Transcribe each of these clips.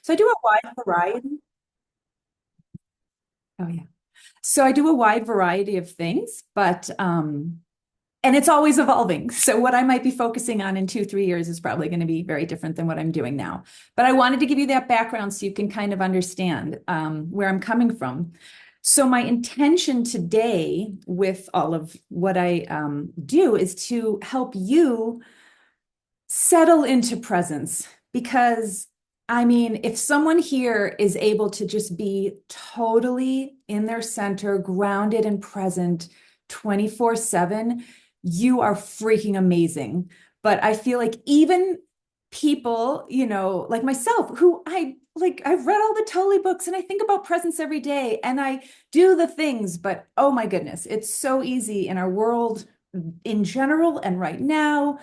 So I do a wide variety. Oh yeah. So I do a wide variety of things, but and it's always evolving. So what I might be focusing on in 2, 3 years is probably going to be very different than what I'm doing now. But I wanted to give you that background so you can kind of understand where I'm coming from. So my intention today with all of what I do is to help you settle into presence because I mean, if someone here is able to just be totally in their center, grounded and present 24/7, you are freaking amazing. But I feel like even people, like myself, who I've read all the Tully books and I think about presence every day and I do the things, but oh my goodness, it's so easy in our world in general and right now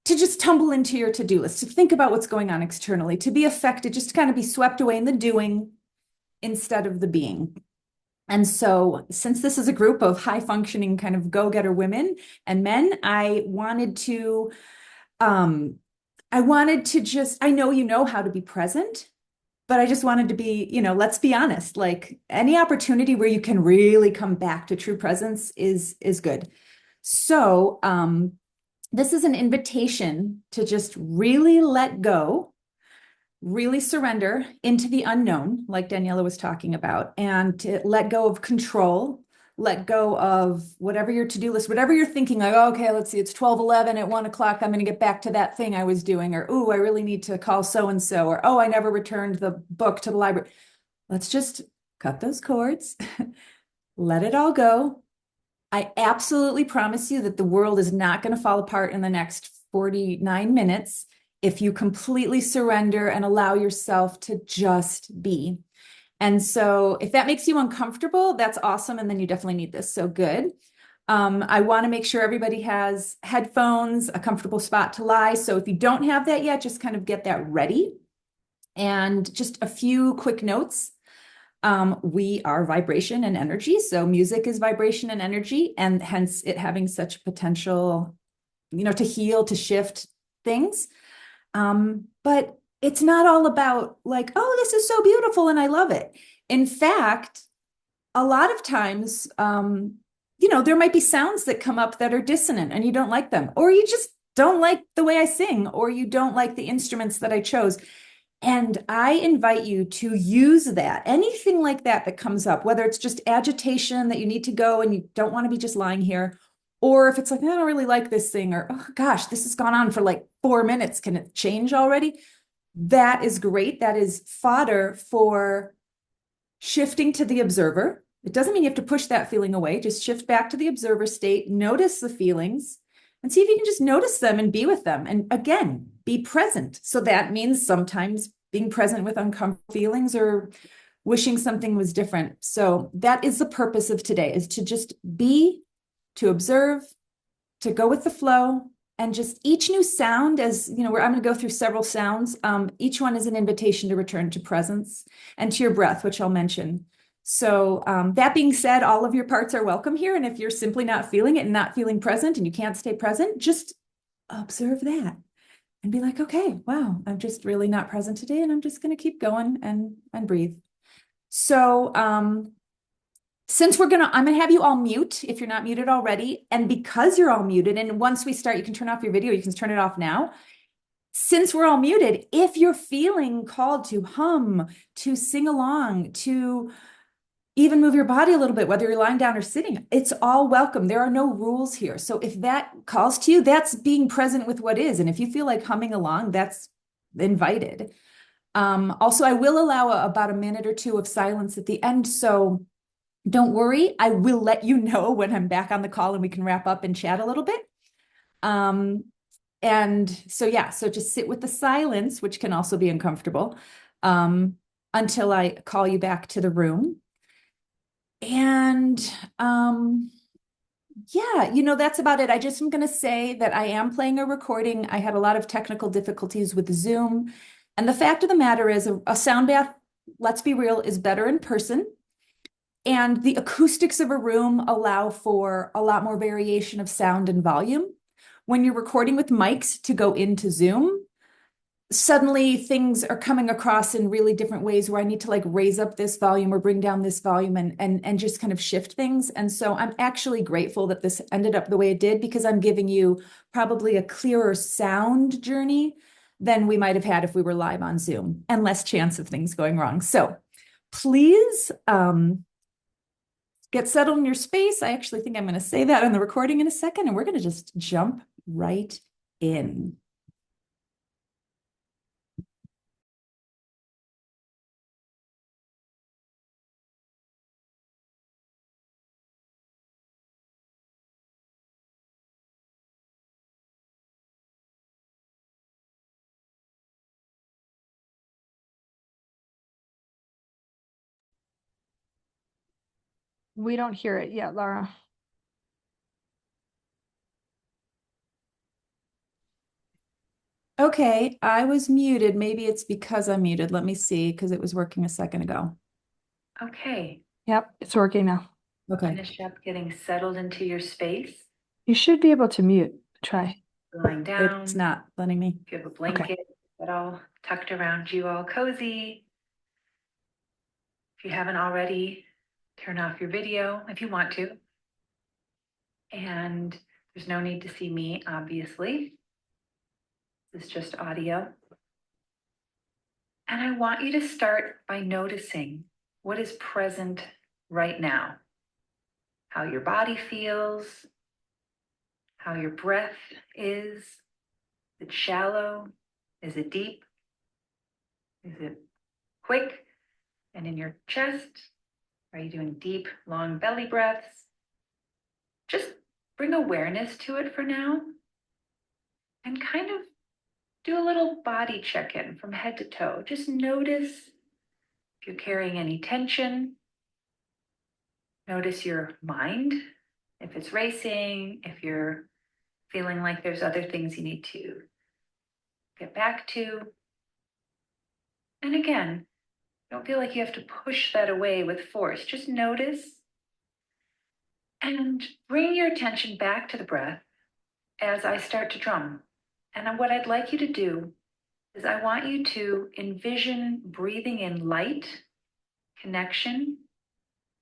to just tumble into your to-do list, to think about what's going on externally, to be affected, just to kind of be swept away in the doing instead of the being. And so, since this is a group of high functioning kind of go-getter women and men, I wanted to just, I know you know how to be present, but I just wanted to be, let's be honest, like any opportunity where you can really come back to true presence is good. So, this is an invitation to just really let go, really surrender into the unknown, like Daniela was talking about, and to let go of control, let go of whatever your to-do list, whatever you're thinking, like, oh, okay, let's see, it's 12:11 at 1 o'clock. I'm going to get back to that thing I was doing, or, oh, I really need to call so-and-so, or, oh, I never returned the book to the library. Let's just cut those cords, let it all go. I absolutely promise you that the world is not going to fall apart in the next 49 minutes if you completely surrender and allow yourself to just be. And so if that makes you uncomfortable, that's awesome. And then you definitely need this. So good. I want to make sure everybody has headphones, a comfortable spot to lie. So if you don't have that yet, just kind of get that ready. And just a few quick notes. We are vibration and energy. So music is vibration and energy, and hence it having such potential, to heal, to shift things. But it's not all about like, oh, this is so beautiful and I love it. In fact, a lot of times, there might be sounds that come up that are dissonant and you don't like them, or you just don't like the way I sing, or you don't like the instruments that I chose. And I invite you to use that, anything like that comes up, whether it's just agitation that you need to go and you don't want to be just lying here, or if it's like, I don't really like this thing, or, oh gosh, this has gone on for like 4 minutes. Can it change already? That is great. That is fodder for shifting to the observer. It doesn't mean you have to push that feeling away. Just shift back to the observer state, notice the feelings, and see if you can just notice them and be with them. And again, be present. So that means sometimes being present with uncomfortable feelings or wishing something was different. So that is the purpose of today, is to just be, to observe, to go with the flow, and just each new sound, as I'm going to go through several sounds. Each one is an invitation to return to presence and to your breath, which I'll mention. So that being said, all of your parts are welcome here. And if you're simply not feeling it and not feeling present and you can't stay present, just observe that and be like, okay, wow, I'm just really not present today. And I'm just going to keep going and breathe. So since I'm going to have you all mute if you're not muted already. And because you're all muted, and once we start, you can turn off your video, you can turn it off now. Since we're all muted, if you're feeling called to hum, to sing along, to even move your body a little bit, whether you're lying down or sitting, it's all welcome. There are no rules here. So if that calls to you, that's being present with what is. And if you feel like humming along, that's invited. Also, I will allow about a minute or two of silence at the end. So don't worry, I will let you know when I'm back on the call and we can wrap up and chat a little bit. And so, so just sit with the silence, which can also be uncomfortable, until I call you back to the room. And that's about it. I just am going to say that I am playing a recording. I had a lot of technical difficulties with Zoom. And the fact of the matter is a sound bath, let's be real, is better in person. And the acoustics of a room allow for a lot more variation of sound and volume. When you're recording with mics to go into Zoom, suddenly things are coming across in really different ways where I need to like raise up this volume or bring down this volume and just kind of shift things. And so I'm actually grateful that this ended up the way it did because I'm giving you probably a clearer sound journey than we might have had if we were live on Zoom and less chance of things going wrong. So please get settled in your space. I actually think I'm going to say that on the recording in a second, and we're going to just jump right in. We don't hear it yet, Lara. Okay, I was muted. Maybe it's because I'm muted. Let me see, because it was working a second ago. Okay, Yep, it's working now. Okay. finish up getting settled into your space, You should be able to mute. Try. lying down. It's not letting me. If you have a blanket that all tucked around you, all cozy. If you haven't already, turn off your video if you want to. And there's no need to see me, obviously. This is just audio. And I want you to start by noticing what is present right now, how your body feels, how your breath is. Is it shallow? Is it deep? Is it quick and in your chest? Are you doing deep, long belly breaths? Just bring awareness to it for now and kind of do a little body check-in from head to toe. Just notice if you're carrying any tension. Notice your mind, if it's racing, if you're feeling like there's other things you need to get back to. And again, don't feel like you have to push that away with force. Just notice and bring your attention back to the breath as I start to drum. And what I'd like you to do is I want you to envision breathing in light, connection,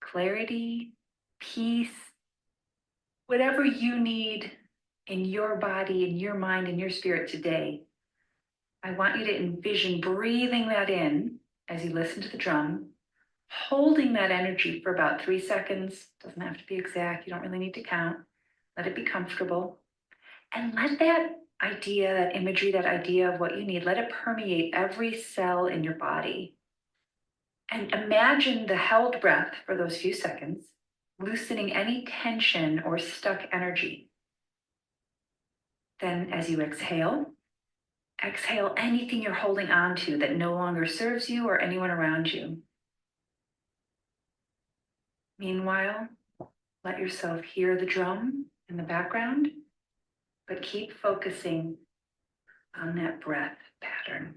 clarity, peace, whatever you need in your body, in your mind, in your spirit today. I want you to envision breathing that in as you listen to the drum, holding that energy for about 3 seconds. Doesn't have to be exact. You don't really need to count. Let it be comfortable. And let that idea, that imagery, that idea of what you need, let it permeate every cell in your body. And imagine the held breath for those few seconds, loosening any tension or stuck energy. Then as you exhale, exhale anything you're holding on to that no longer serves you or anyone around you. Meanwhile, let yourself hear the drum in the background, but keep focusing on that breath pattern.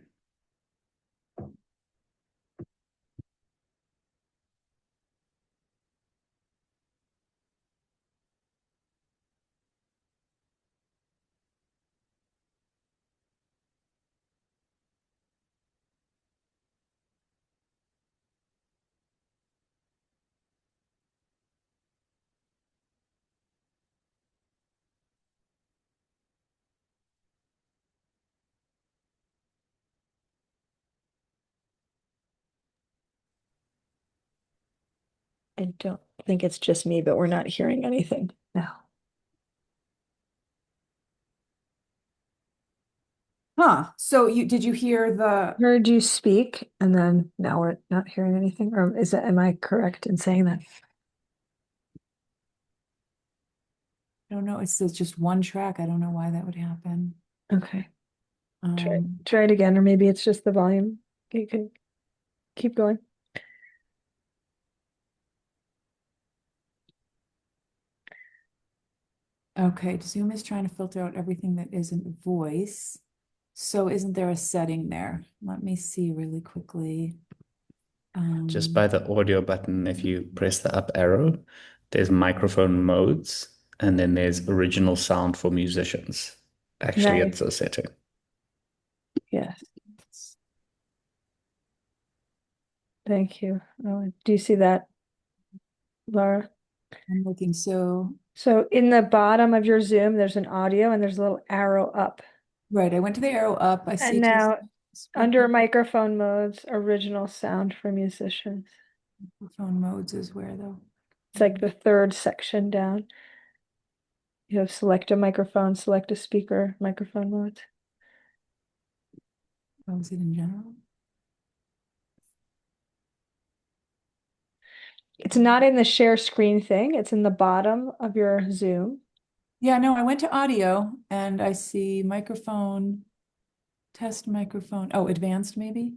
I don't think it's just me, but we're not hearing anything now. Huh. So did you hear the Heard you speak, and then now we're not hearing anything. Or am I correct in saying that? I don't know, it says just one track. I don't know why that would happen. Okay. Try, Um, try it again, or maybe it's just the volume. You can keep going. okay, Zoom is trying to filter out everything that isn't voice. So isn't there a setting there? Let me see really quickly. Just by the audio button, if you press the up arrow, there's microphone modes, and then there's original sound for musicians. Actually, Right. it's a setting. Yes. Thank you. Oh, do you see that, Lara? I'm looking so So in the bottom of your Zoom, there's an audio and there's a little arrow up. right. I went to the arrow up. I see And now under speaker. microphone modes, original sound for musicians. Microphone modes is where though? It's like the third section down. You have select a microphone, select a speaker, microphone modes. Oh, is it in general? It's not in the share screen thing. It's in the bottom of your Zoom. Yeah, no, I went to audio and I see microphone, test microphone. Oh, advanced maybe?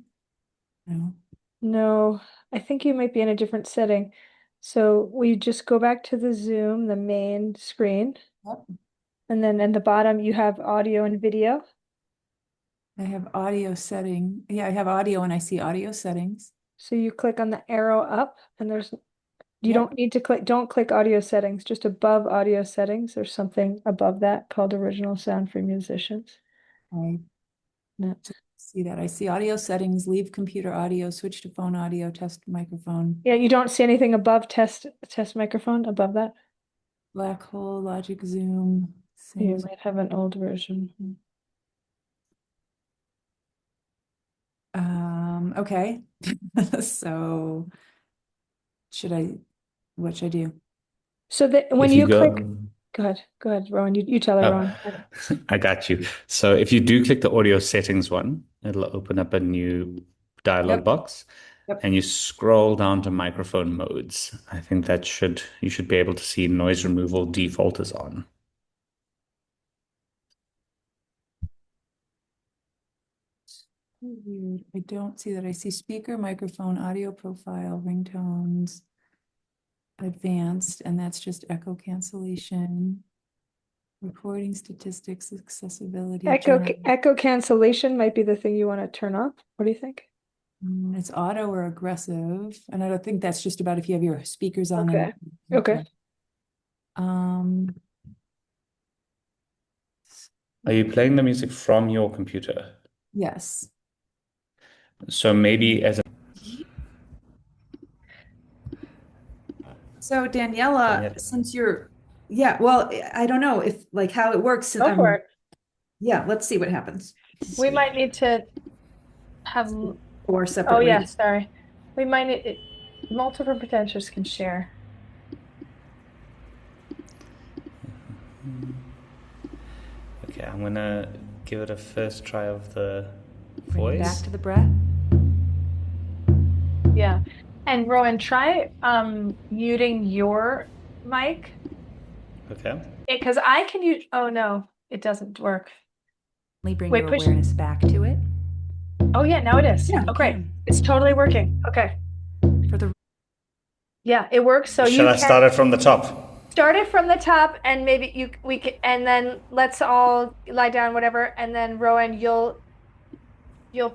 No. No, I think you might be in a different setting. So we just go back to the Zoom, the main screen. Yep. And then in the bottom, you have audio and video. I have audio setting. Yeah, I have audio and I see audio settings. So you click on the arrow up and you Yep. don't need to don't click audio settings, just above audio settings. There's something above that called original sound for musicians. I No. see that. I see audio settings, leave computer audio, switch to phone audio, test microphone. Yeah, you don't see anything above test microphone above that. Black hole, logic, zoom. You might have an old version. Okay. So what should I do? So that when If you you go, click, go ahead, Rowan. You tell her, oh, Rowan. I got you. So if you do click the audio settings one, it'll open up a new dialog Yep. box. Yep. And you scroll down to microphone modes. I think you should be able to see noise removal default is on. Weird. I don't see that. I see speaker, microphone, audio profile, ringtones, advanced, and that's just echo cancellation, recording statistics, accessibility. Echo cancellation might be the thing you want to turn off. What do you think? It's auto or aggressive, and I don't think that's just about if you have your speakers on there. Okay. Are you playing the music from your computer? Yes. So maybe So Daniela, since well, I don't know if like how it works. Go for it. Yeah, let's see what happens. We might need to have Or separate. Oh yeah, sorry. We might need multiple potentials can share. Okay, I'm gonna give it a first try of the Bring it back voice. to the breath. Yeah. And Rowan, try muting your mic. Okay. Because I can use, oh no, it doesn't work. Bring Wait, your push- awareness back to it. Oh yeah, now it is. Yeah, Oh great. okay. It's totally working. Okay. Yeah, it works. So Shall I start it from the top? Start it from the top, and maybe we can, and then let's all lie down, whatever, and then Rowan, you'll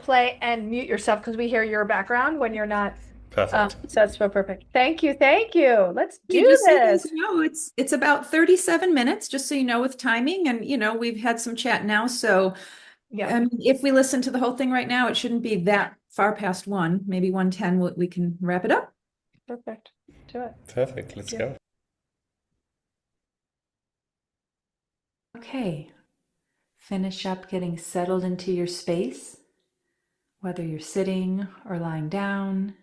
play and mute yourself because we hear your background when you're not. Perfect. So that's so perfect. Thank you. Let's do Just so you this. guys know, it's about 37 minutes, just so you know, with timing, and we've had some chat now, so Yeah. if we listen to the whole thing right now, it shouldn't be that far past 1, maybe 1:10. We can wrap it up. Perfect. Do it. Perfect. Let's go. Okay, finish up getting settled into your space, whether you're sitting or lying down.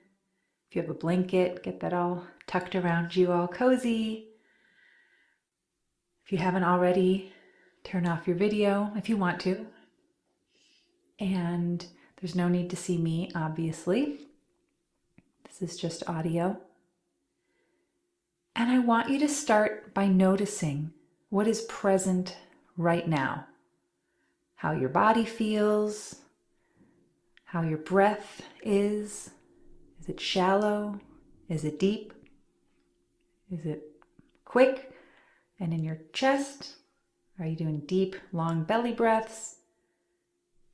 If you have a blanket, get that all tucked around you, all cozy. If you haven't already, turn off your video if you want to. And there's no need to see me, obviously. This is just audio. And I want you to start by noticing what is present right now. How your body feels, how your breath is. Is it shallow? Is it deep? Is it quick and in your chest? Are you doing deep, long belly breaths?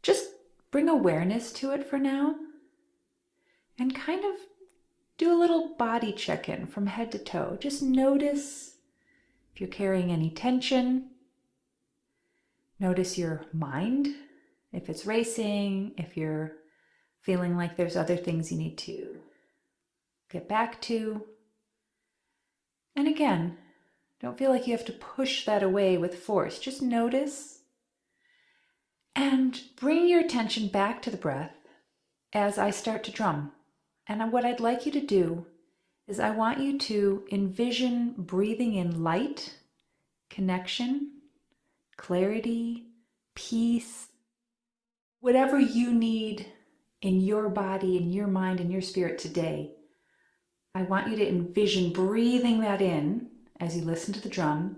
Just bring awareness to it for now and kind of do a little body check-in from head to toe. Just notice if you're carrying any tension. Notice your mind if it's racing, if you're feeling like there's other things you need to get back to. And again, don't feel like you have to push that away with force. Just notice and bring your attention back to the breath as I start to drum. And what I'd like you to do is I want you to envision breathing in light, connection, clarity, peace, whatever you need in your body, in your mind, in your spirit today. I want you to envision breathing that in as you listen to the drum,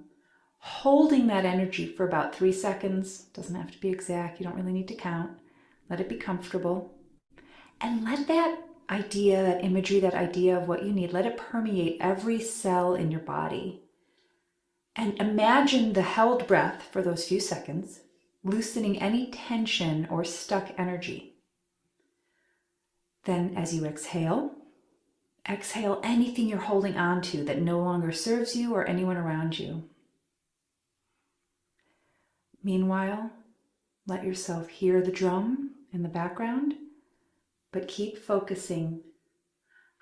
holding that energy for about 3 seconds. Doesn't have to be exact. You don't really need to count. Let it be comfortable. And let that idea, that imagery, that idea of what you need, let it permeate every cell in your body. And imagine the held breath for those few seconds, loosening any tension or stuck energy. Then as you exhale anything you're holding on to that no longer serves you or anyone around you. Meanwhile, let yourself hear the drum in the background, but keep focusing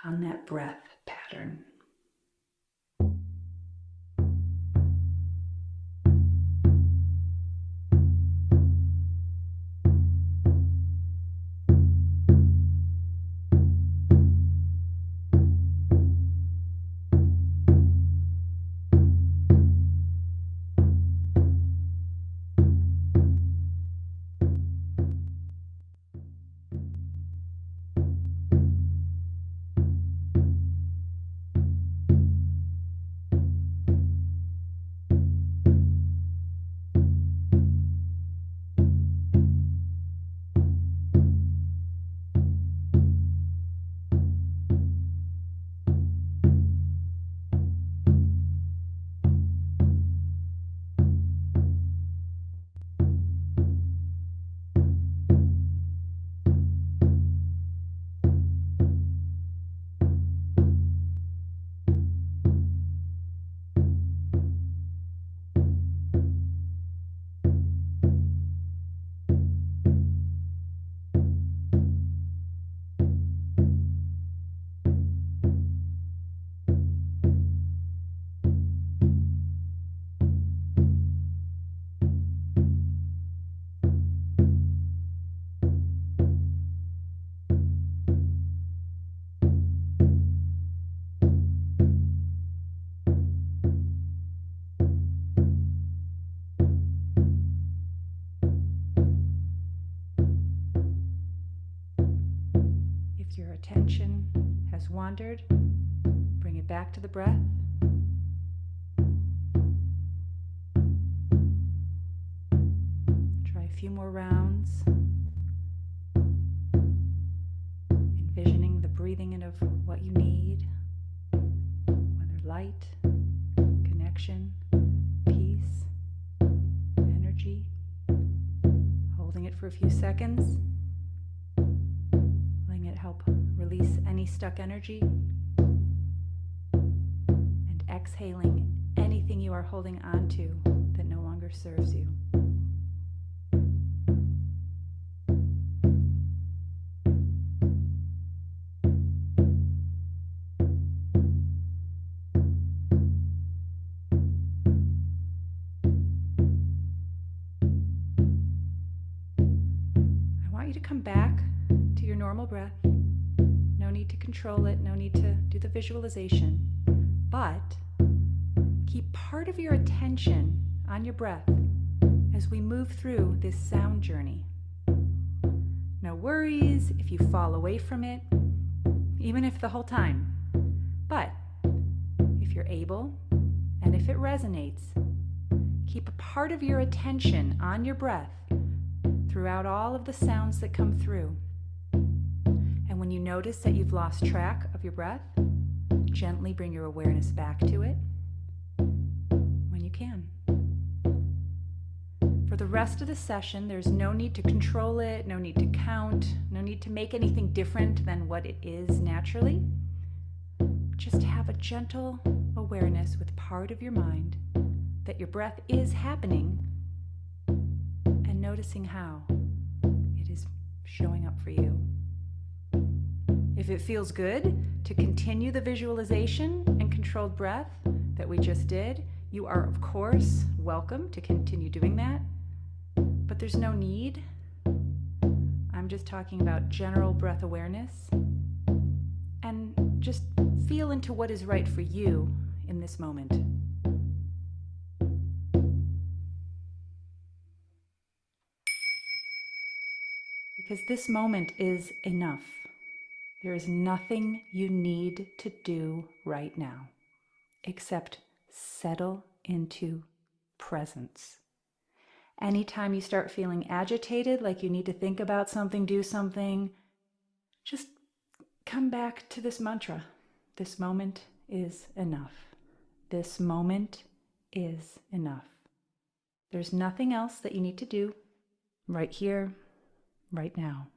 on that breath pattern. Attention has wandered, bring it back to the breath. Try a few more rounds, envisioning the breathing in of what you need, whether light, connection, peace, energy. Holding it for a few seconds. Help release any stuck energy, and exhaling anything you are holding on to that no longer serves you. I want you to come back to your normal breath. No need to control it, no need to do the visualization, but keep part of your attention on your breath as we move through this sound journey. No worries if you fall away from it, even if the whole time. But if you're able, and if it resonates, keep a part of your attention on your breath throughout all of the sounds that come through. And when you notice that you've lost track of your breath, gently bring your awareness back to it when you can. For the rest of the session, there's no need to control it, no need to count, no need to make anything different than what it is naturally. Just have a gentle awareness with part of your mind that your breath is happening and noticing how. showing up for you. If it feels good to continue the visualization and controlled breath that we just did, you are, of course, welcome to continue doing that, but there's no need. I'm just talking about general breath awareness, and just feel into what is right for you in this moment. Because this moment is enough. There is nothing you need to do right now except settle into presence. Anytime you start feeling agitated, like you need to think about something, do something, just come back to this mantra. This moment is enough. This moment is enough. There's nothing else that you need to do right here, right now.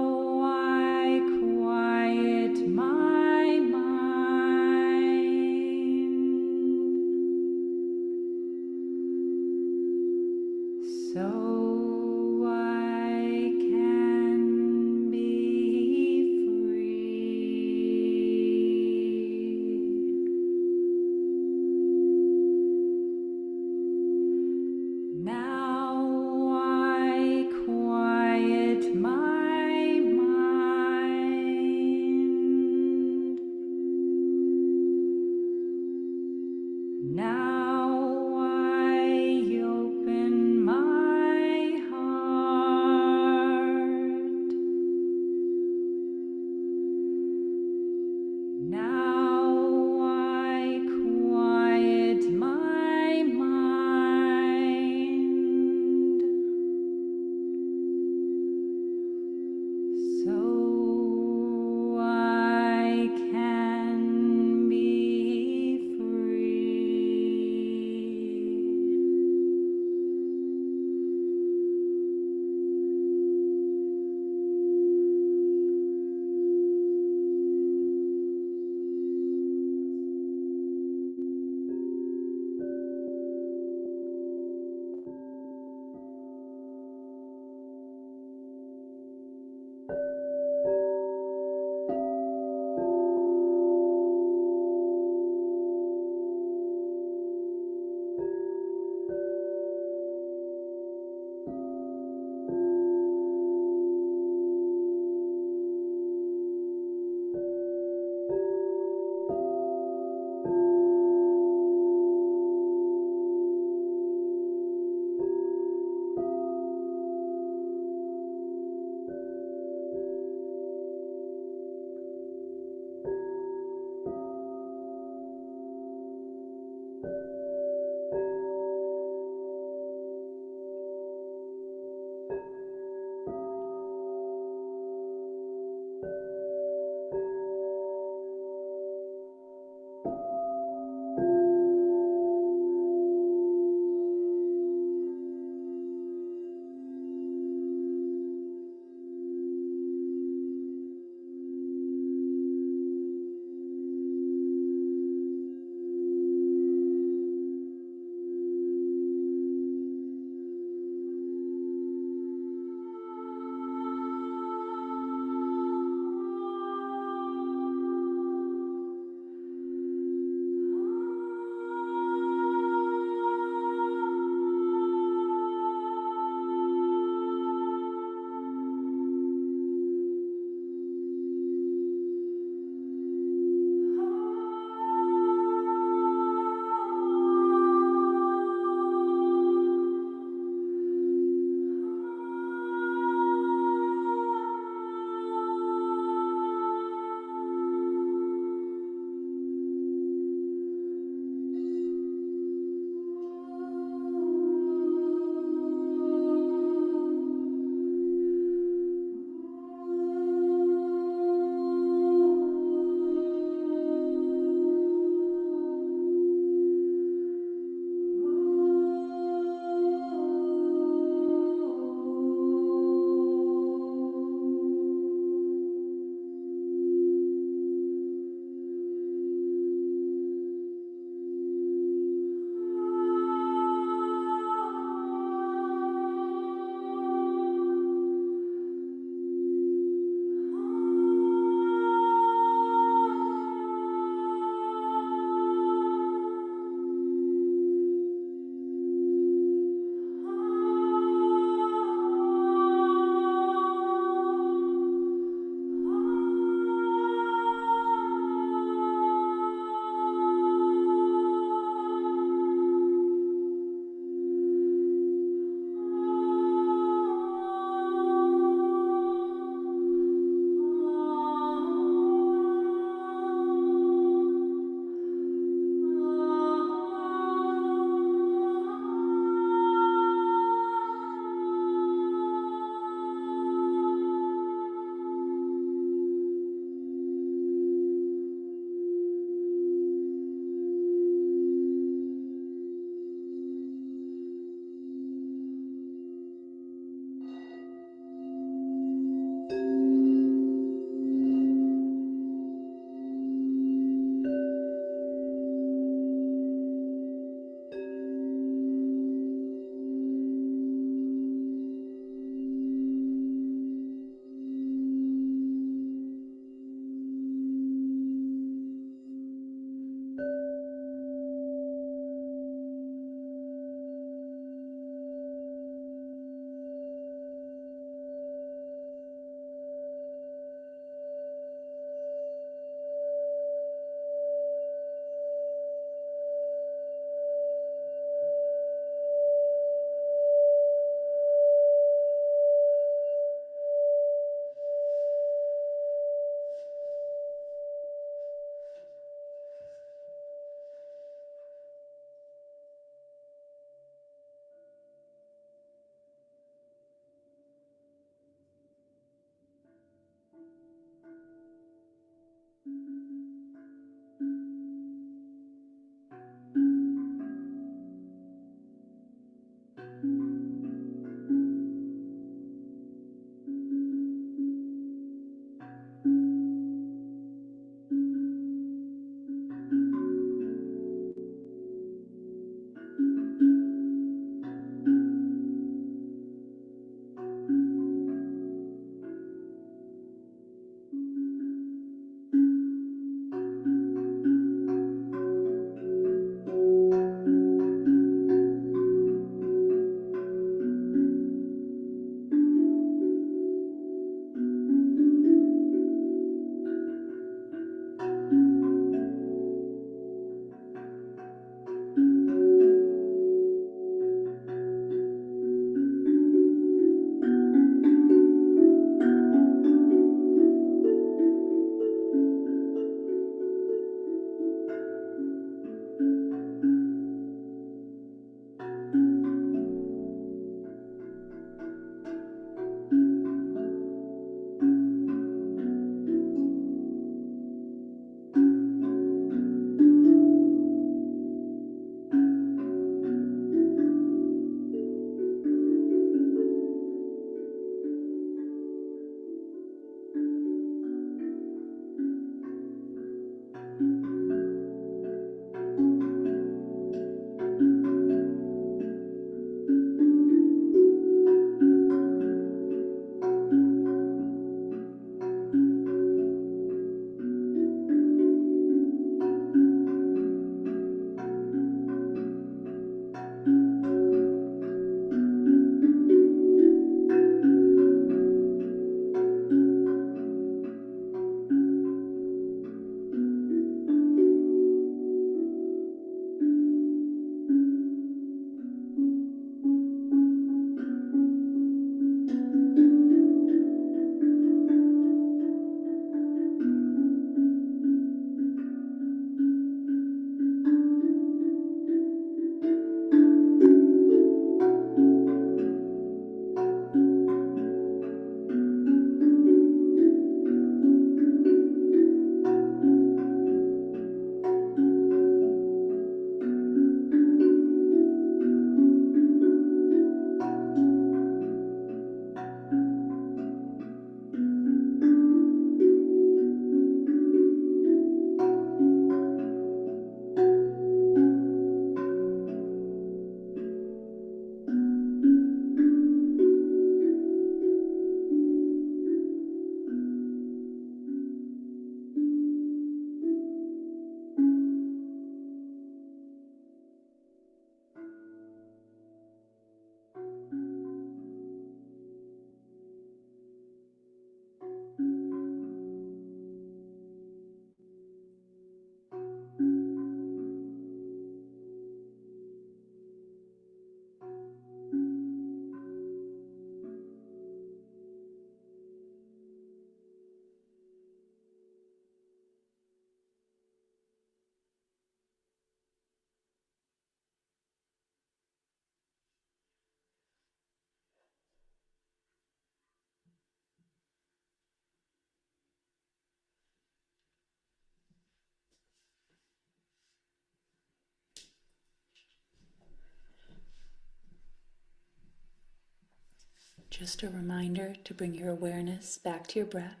Just a reminder to bring your awareness back to your breath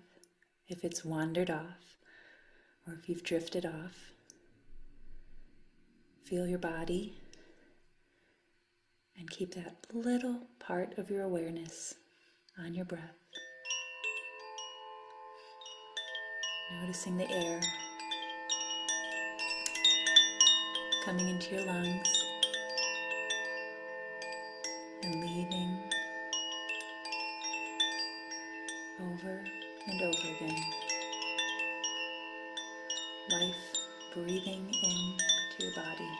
if it's wandered off or if you've drifted off. Feel your body and keep that little part of your awareness on your breath. Noticing the air coming into your lungs and leaving over and over again. Life breathing into your body.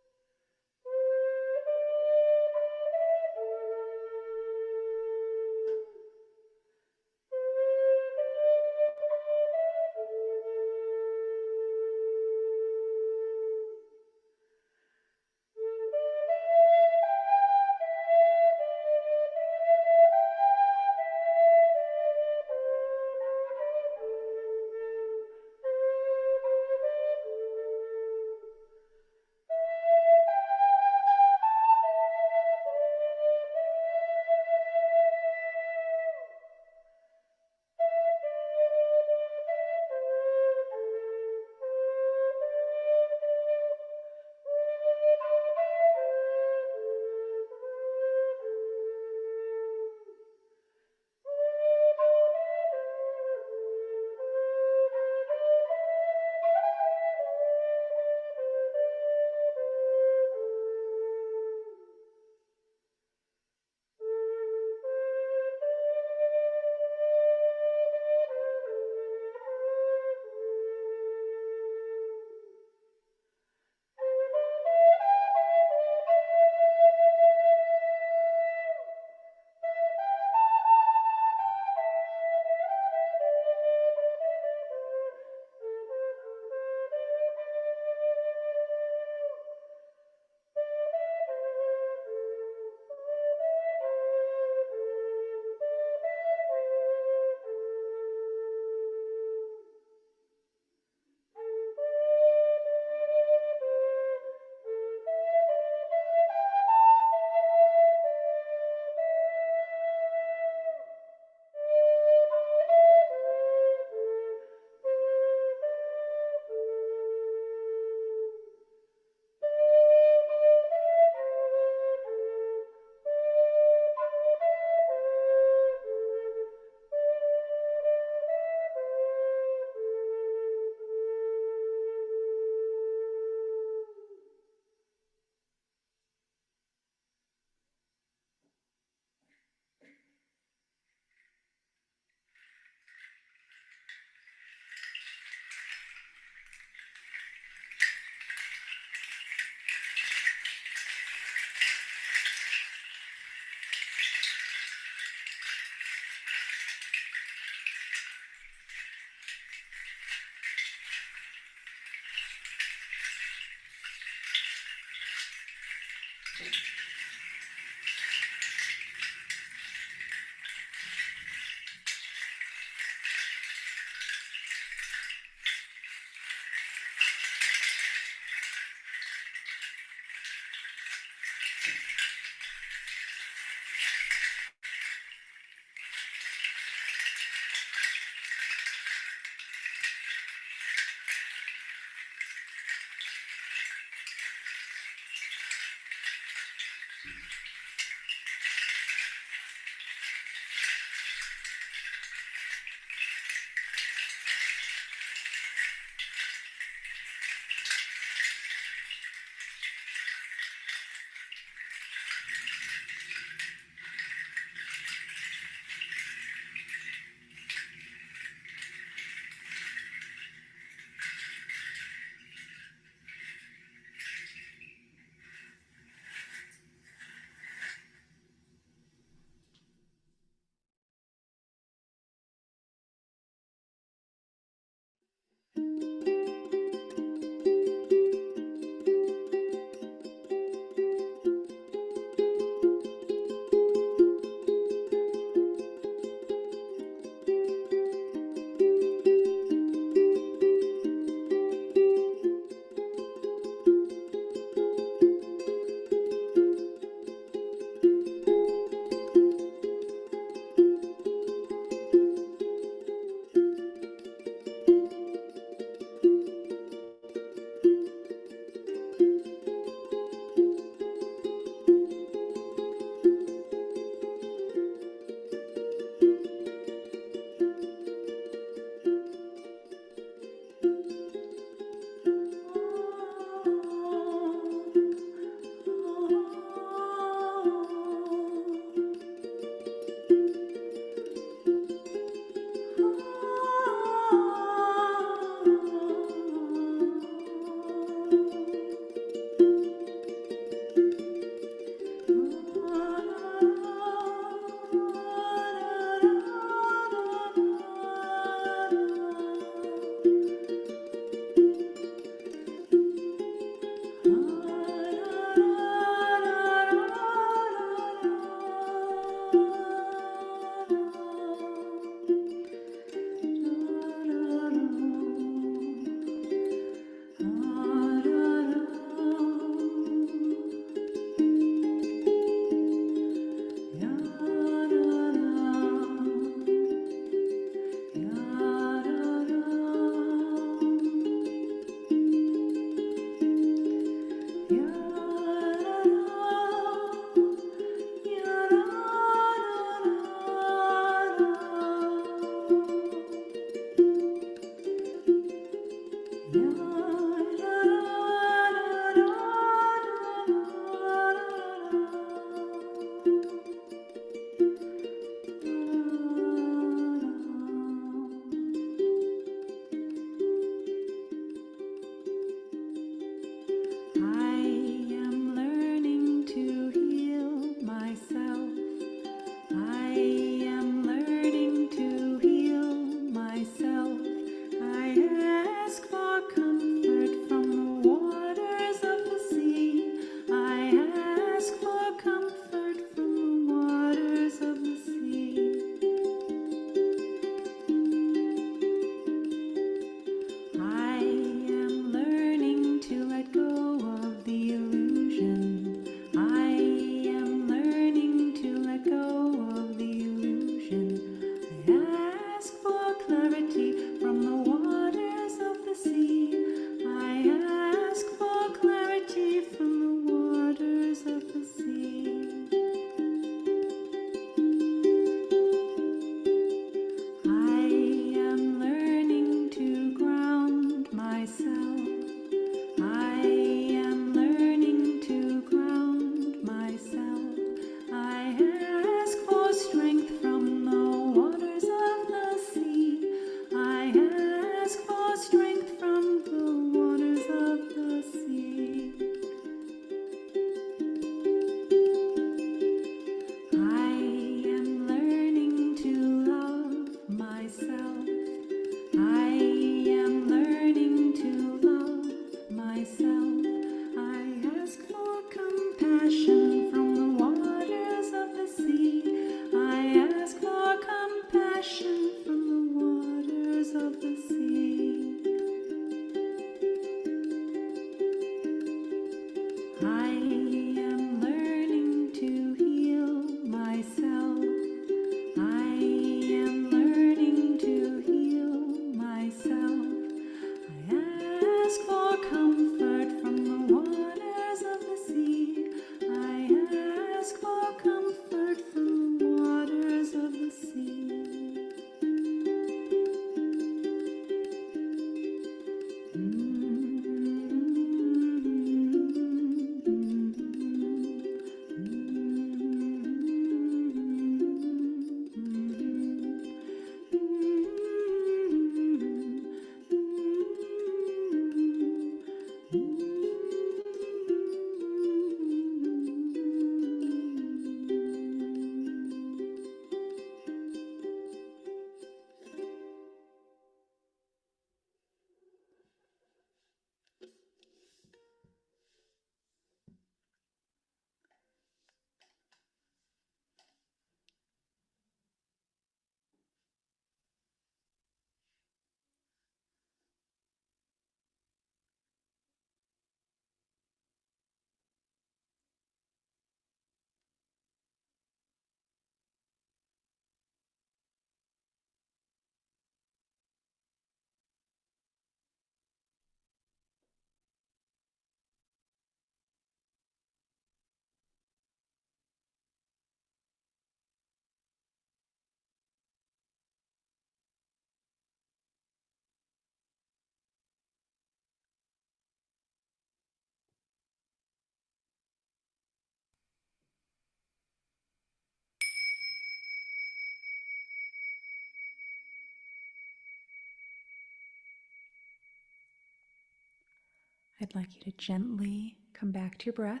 I'd like you to gently come back to your breath.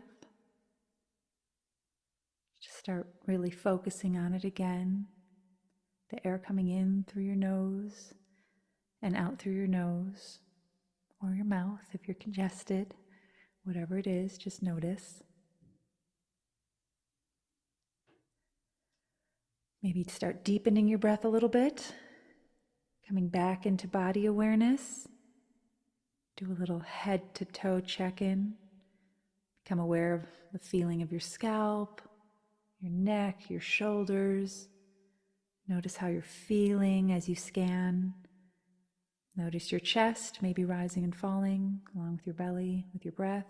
Just start really focusing on it again. The air coming in through your nose and out through your nose or your mouth if you're congested. Whatever it is, just notice. Maybe start deepening your breath a little bit, coming back into body awareness. Do a little head to toe check-in. Become aware of the feeling of your scalp, your neck, your shoulders. Notice how you're feeling as you scan. Notice your chest, maybe rising and falling along with your belly, with your breath.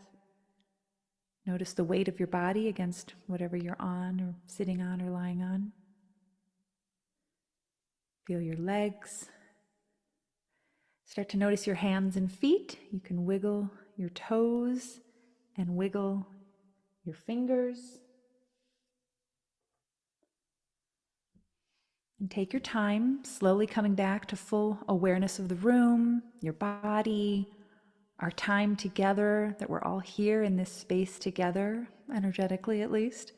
Notice the weight of your body against whatever you're on or sitting on or lying on. Feel your legs. Start to notice your hands and feet. You can wiggle your toes and wiggle your fingers. And take your time, slowly coming back to full awareness of the room, your body, our time together, that we're all here in this space together, energetically at least.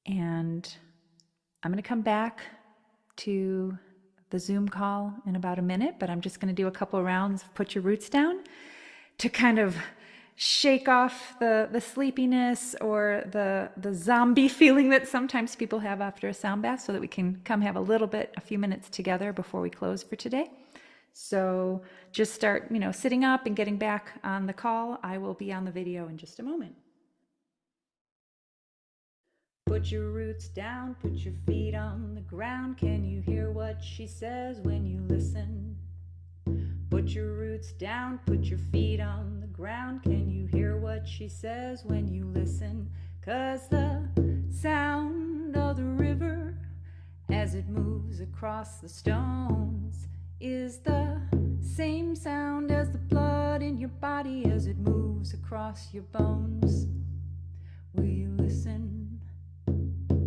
And I'm going to come back to the Zoom call in about a minute, but I'm just going to do a couple of rounds of put your roots down to kind of shake off the sleepiness or the zombie feeling that sometimes people have after a sound bath, so that we can come have a few minutes together before we close for today. So just start, sitting up and getting back on the call. I will be on the video in just a moment. Put your roots down, put your feet on the ground. Can you hear what she says when you listen? Put your roots down, put your feet on the ground. Can you hear what she says when you listen? 'Cause the sound of the river as it moves across the stones is the same sound as the blood in your body as it moves across your bones. Will you listen?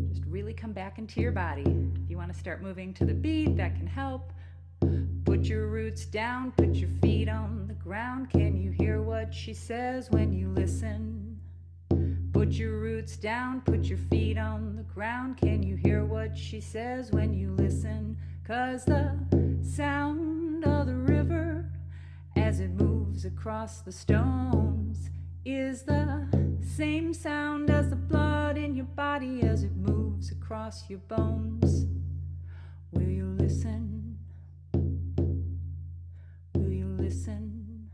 Just really come back into your body. If you want to start moving to the beat, that can help. Put your roots down, put your feet on the ground. Can you hear what she says when you listen? Put your roots down, put your feet on the ground. Can you hear what she says when you listen? 'Cause the sound of the river as it moves across the stones is the same sound as the blood in your body as it moves across your bones. Will you listen? Will you listen?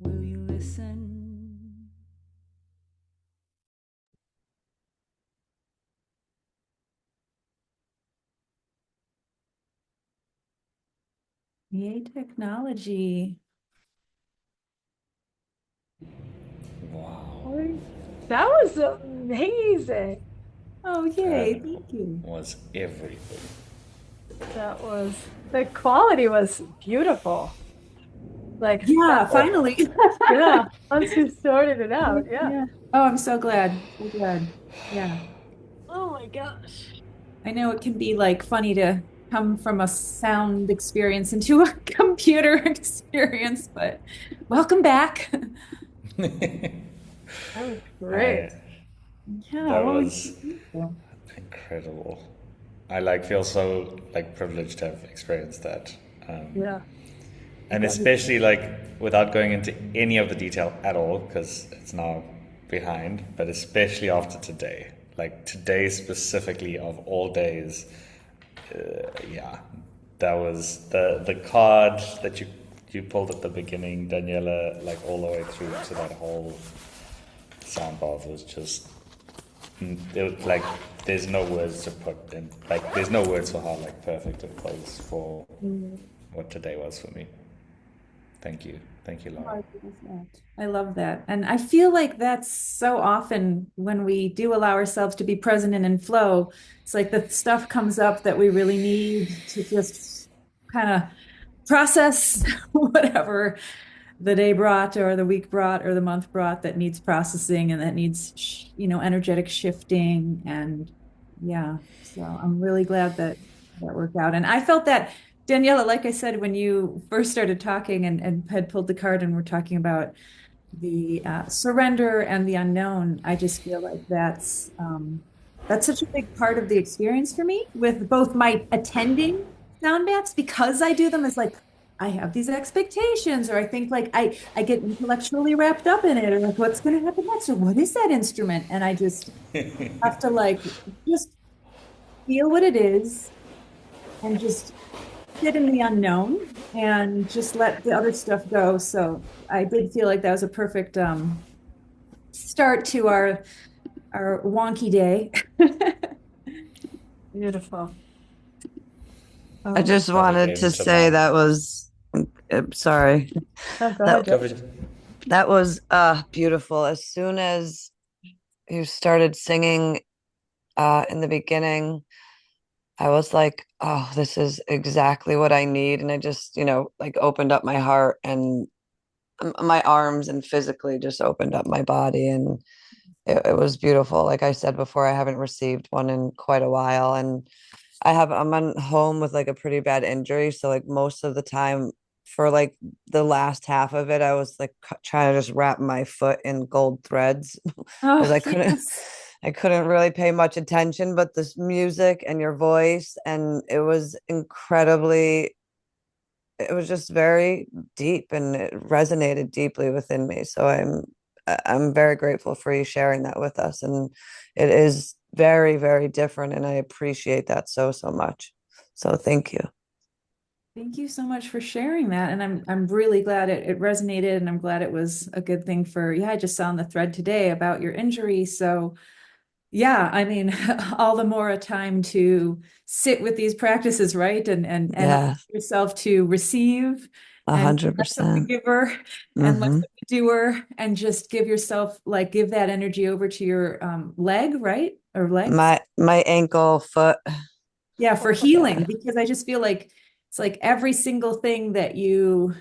Will you listen? Yay, technology. Wow. That was amazing. Oh, yay, That thank you. was everything. The quality was beautiful. Like, Yeah, finally. yeah, once you sorted it out, yeah. Yeah. Oh, I'm so glad. So glad. Yeah. Oh my gosh. I know it can be like funny to come from a sound experience into a computer experience, but welcome back. That was great. Yeah, That well, was incredible. I feel so privileged to have experienced that. Yeah. And especially without going into any of the detail at all, because it's now behind, but especially after today. Today specifically of all days, yeah, that was the card that you pulled at the beginning, Daniela, all the way through to that whole sound bath was just, there's no words to put in, there's no words for how perfect it was for what today was for me. Thank you, Lara. I love that. And I feel like that's so often when we do allow ourselves to be present and in flow, it's like the stuff comes up that we really need to just kind of process whatever the day brought or the week brought or the month brought that needs processing and that needs, energetic shifting. And yeah, so I'm really glad that worked out. And I felt that Daniela, like I said, when you first started talking and had pulled the card and we're talking about the surrender and the unknown, I just feel like that's such a big part of the experience for me with both my attending sound baths because I do them as like I have these expectations, or I think like I get intellectually wrapped up in it, or like what's going to happen next, or what is that instrument, and I just have to like just feel what it is and just sit in the unknown and just let the other stuff go. So I did feel like that was a perfect start to our wonky day. Beautiful. I just wanted Perfect to name to say land. that was, sorry, Oh, go that ahead, Go Joe. for it. that was beautiful. As soon as you started singing in the beginning, I was like, oh, this is exactly what I need. And I just, like opened up my heart and my arms and physically just opened up my body. And it was beautiful. Like I said before, I haven't received one in quite a while. And I'm on home with like a pretty bad injury. So like most of the time for like the last half of it, I was like trying to just wrap my foot in gold threads because Oh, I couldn't yes. I couldn't really pay much attention, but this music and your voice, and it was incredibly, it was just very deep and it resonated deeply within me. So I'm very grateful for you sharing that with us. And it is very, very different. And I appreciate that so, so much. So thank you. Thank you so much for sharing that. And I'm really glad it resonated, and I'm glad it was a good thing for, yeah, I just saw on the thread today about your injury. So yeah, I mean, all the more a time to sit with these practices, right? And allow Yeah, yourself to receive a and hundred less of the percent. giver and less Mm-hmm. of the doer, and just give yourself like give that energy over to your leg, right? Or legs. My ankle, foot. Yeah, for Yeah. healing, because I just feel like it's like every single thing that you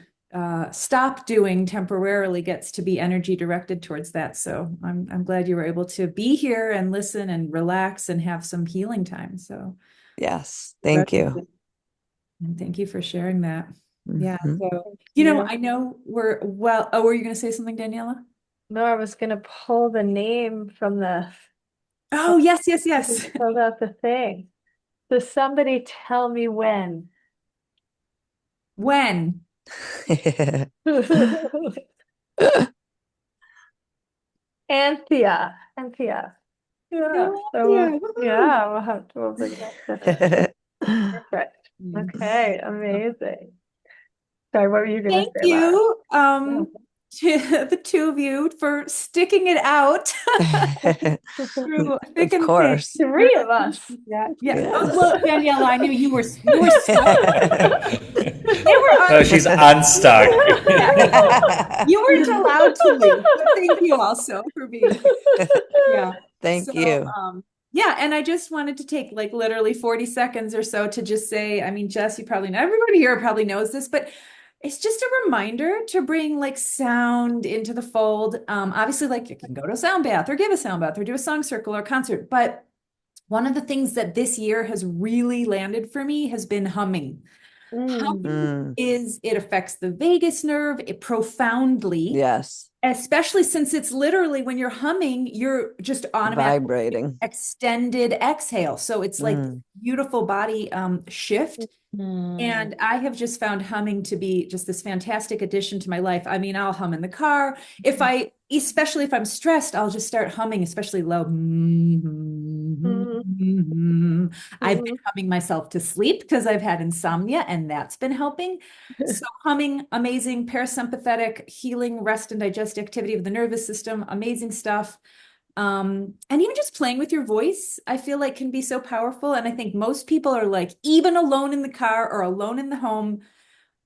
stop doing temporarily gets to be energy directed towards that. So I'm glad you were able to be here and listen and relax and have some healing time. So Yes. it Thank you. resonated. And thank you for sharing that. Yeah. Hmm. So, You. I know we're well. Oh, were you going to say something, Daniela? No, I was gonna pull the name from the Oh, yes, yes, I just yes. filled out the thing. So somebody tell me when. When? Anthea. Anthea. Yeah. Oh, So yeah. Woohoo. yeah, we'll bring that to perfect. Yes. Okay, amazing. Sorry, what were you gonna Thank say, Lara? you, Yeah. to the two of you for sticking it out through thick Of and thin. course. I Three of us. appreciate that. Yeah. Oh, Yes. well, Daniela, I knew you were stuck. They were No, she's unstuck. yeah. You weren't allowed to leave. So thank you also for being here. Yeah. Thank So, you. yeah, and I just wanted to take like literally 40 seconds or so to just say, I mean, Jess, you probably know, everybody here probably knows this, but it's just a reminder to bring like sound into the fold. Obviously, like you can go to a sound bath or give a sound bath or do a song circle or concert, but one of the things that this year has really landed for me has been humming. Mm. Humming Mm, it affects the vagus nerve, it profoundly, yes. especially since it's literally when you're humming, you're just automatically Vibrating. extended exhale. So it's like Mm. beautiful body shift. Mm. And I have just found humming to be just this fantastic addition to my life. I mean, I'll hum in the car. Especially if I'm stressed, I'll just start humming, especially low. Mm. I've been Mm. humming myself to sleep because I've had insomnia, and that's been helping. So humming, amazing, parasympathetic, healing, rest and digest activity of the nervous system, amazing stuff. And even just playing with your voice, I feel like can be so powerful. And I think most people are like, even alone in the car or alone in the home,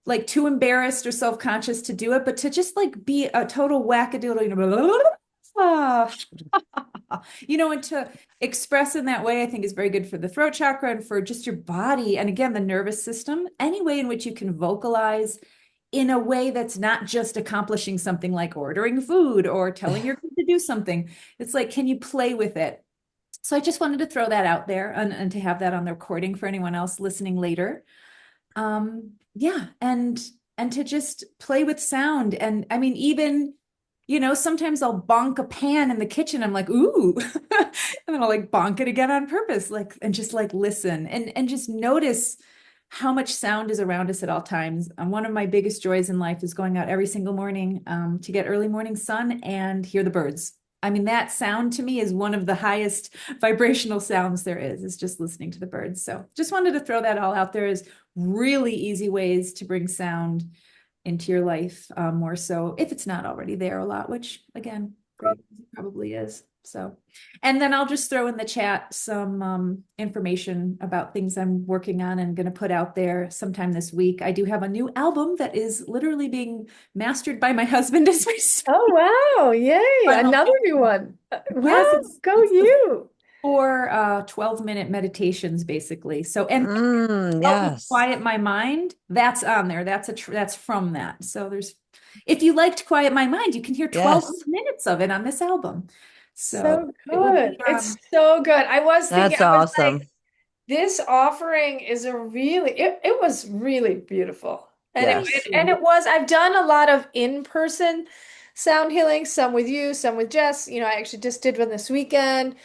like too embarrassed or self-conscious to do it, but to just like be a total wackadoodle, and to express in that way, I think is very good for the throat chakra and for just your body. And again, the nervous system, any way in which you can vocalize in a way that's not just accomplishing something like ordering food or telling your kid to do something. It's like, can you play with it? So I just wanted to throw that out there and to have that on the recording for anyone else listening later. Yeah, and to just play with sound. And I mean, even, sometimes I'll bonk a pan in the kitchen. I'm like, ooh, and then I'll like bonk it again on purpose, like, and just like listen and just notice how much sound is around us at all times. One of my biggest joys in life is going out every single morning to get early morning sun and hear the birds. I mean, that sound to me is one of the highest vibrational sounds there is just listening to the birds. So just wanted to throw that all out there as really easy ways to bring sound into your life, more so if it's not already there a lot, which again, great, it probably is. So, and then I'll just throw in the chat some information about things I'm working on and going to put out there sometime this week. I do have a new album that is literally being mastered by my husband as we speak. Oh, wow. Yay. Final Another new one. Yes, Wow. Go it's you. 4 12-minute meditations basically. So, and help me Yes. quiet my mind, that's on there. That's from that. So if you liked Quiet My Mind, you can hear 12 Yes. minutes of it on this album. So So it will good. be It's so good. I was thinking, That's I was like, awesome. this offering is it was really beautiful. And Yes. it was, I've done a lot of in-person sound healing, some with you, some with Jess. I actually just did one this weekend.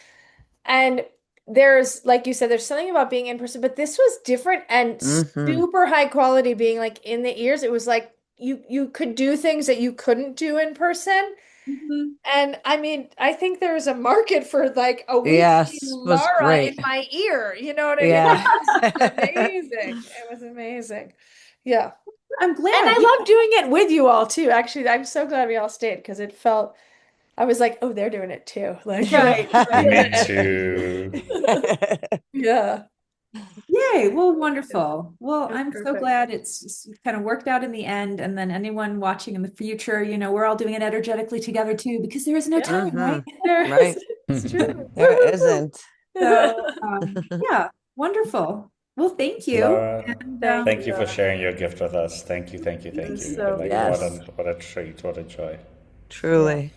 And there's, like you said, there's something about being in person, but this was different and Hmm. super high quality being like in the ears. It was like you could do things that you couldn't do in person. Mhm. And I mean, I think there's a market for like a weekly Yes. Was Lara in great. my ear. You know what I mean? Yeah. It was amazing. It was amazing. Yeah. I'm And glad. I love doing it with you all too. Actually, I'm so glad we all stayed because it felt, I was like, oh, they're doing it too. Like, Right, feel right. the Me too. energy. Yeah. Yay. Well, It wonderful. Well, was I'm so perfect. glad it's kind of worked out in the end. And then anyone watching in the future, we're all doing it energetically together too, because there is no Yeah. time, Hmm. right? There Right. is. It's true. There isn't. So, yeah, wonderful. Well, thank you. Laura, And Thank thank you, you for Laura. sharing your gift with us. Thank you, thank you, It thank was you. so Like Yes. beautiful. what a treat, what a joy. Yeah. Truly.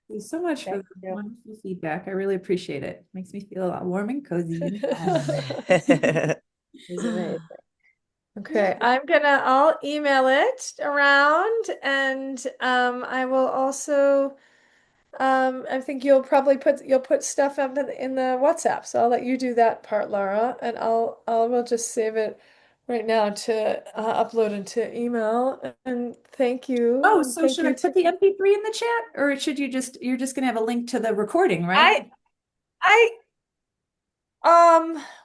thank you so much for Thank the you. wonderful feedback. I really appreciate it. Makes me feel a lot warm and cozy inside. It was amazing. Yeah. Okay, I'll email it around and I will also I think you'll put stuff up in the WhatsApp. So I'll let you do that part, Laura, and I will just save it right now to upload into email. And thank you. Oh, And so thank should I you put to the MP3 in the chat, or should you're just gonna have a link to the recording, right? I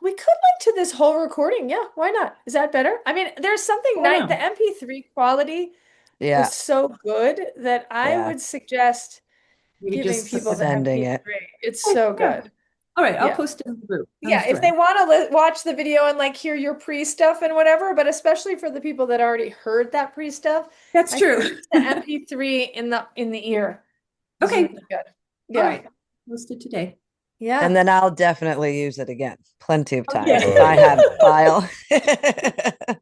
we could link to this whole recording. Yeah, why not? Is that better? I mean, there's something Oh, nice. The no. MP3 quality Yeah. was so good that I Yeah. would suggest Maybe giving just put people that. the Sending it. MP3. It's Okay, so yeah. good. All right, I'll Yeah. post it in the group, on the Yeah, if they thread. want to watch the video and like hear your pre stuff and whatever, but especially for the people that already heard that pre stuff, That's I think true. the MP3 in the ear is Okay, really good. all Yeah. right. Post it today. And Yeah. then I'll definitely use it again. Plenty of times Okay. if I have a Totally. file.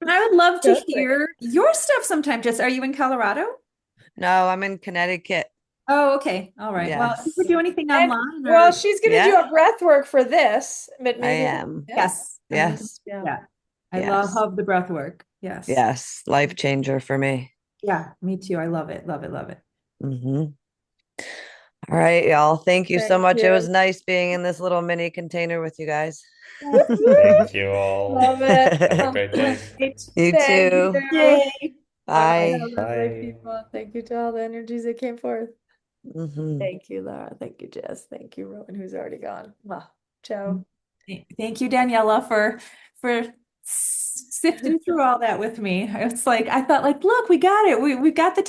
And I would love to Totally. hear your stuff sometime. Just, are you in Colorado? No, I'm in Connecticut. Oh, okay. All right. Well, if you Yes. do anything And online well, or she's gonna do Yeah, a breath work for this, but I maybe am. yeah. yes, I'm looking Yes. for Yeah. that. I Yes. love the breath work. Yes. Yes. Life changer for me. Yeah, me too. I love it. Love it. Love it. Hmm. All right, y'all. Thank you so Thank much. It was you. nice being in this little mini container with you guys. Yes, me too. Thank you all. Love it. Have a great day. Great. You Thank too. you. Yay. All right, Bye. lovely Bye. people. Thank you to all the energies that came forth. Hmm. Thank you, Lara. Thank you, Jess. Thank you, Rowan, who's already gone. Wow. Ciao. Thank you, Daniela, for sifting through all that with me. It's like I thought, like, look, we got it. We got the